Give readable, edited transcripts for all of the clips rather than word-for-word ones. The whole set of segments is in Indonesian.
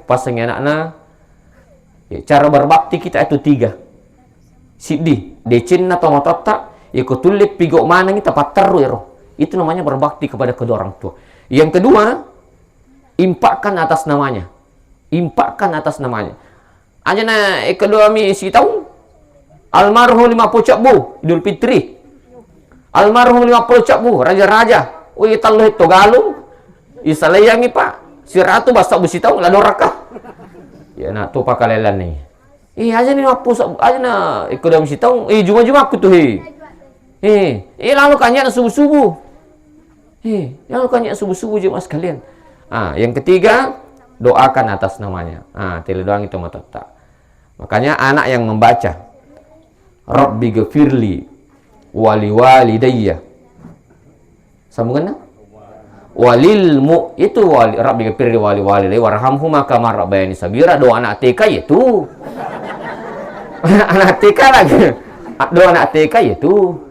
pasang anakna. Ya, cara berbakti kita itu 3. Sidi, decin atau matata, ikut tulip pigo mana kita pateru ya. Itu namanya berbakti kepada kedua orang tua. Yang kedua, impakkan atas namanya. Impakkan atas namanya. Aja na kedua mi si tahu almarhum 50 cakbu Idul Fitri. Almarhum 50 cakbu raja-raja. Ui taluh itu galung. Isalayangi pak. Si ratu basa busi tahu la doraka. Ya nak tu pakalelan ni. Aja ni 50 aja na kedua mi si tahu. Juma-juma aku tuh lalu kanya subuh-subuh. Lalu kanya subuh-subuh jemaah sekalian. Yang ketiga, doakan atas namanya. Tele doang itu matata. Makanya anak yang membaca Rabbi ghafirli wali walidayya. Sambungannya? Walil mu itu wali Rabbi ghafirli wali walidayya warhamhuma kama rabbayani saghira. Doa anak TK itu. Anak TK lagi. Doa anak TK itu.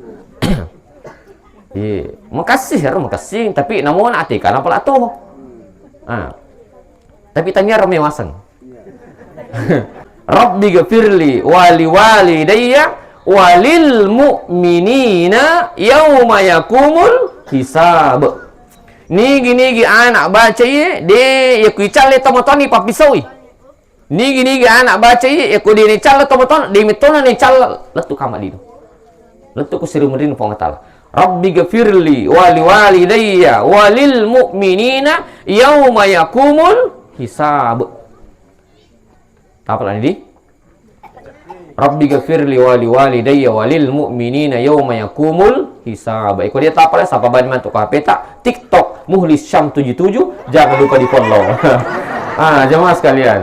Makasih, tapi namun anak TK apa tuh? Tapi tanya rame wasang. Rabbi ghafirli wali walidayya walil mu'minina yauma yakumul hisab. Nigi anak baca ye de ya kuicale tomotoni papisawi. Nigi anak baca ye ya ku de ni cala tomoton de mitona ni cala letu kama dino. Letu ku sirumurin pongatala. Rabbi ghafirli wali walidayya walil mu'minina yauma yakumul hisab. Apa lagi? Rabbi ghafirli wali walidayya walil mu'minina yauma yakumul hisab. Iko dia tak apa sapa ban mantu kapeta TikTok Muhlis Syam 77, jangan lupa di follow. Jemaah sekalian.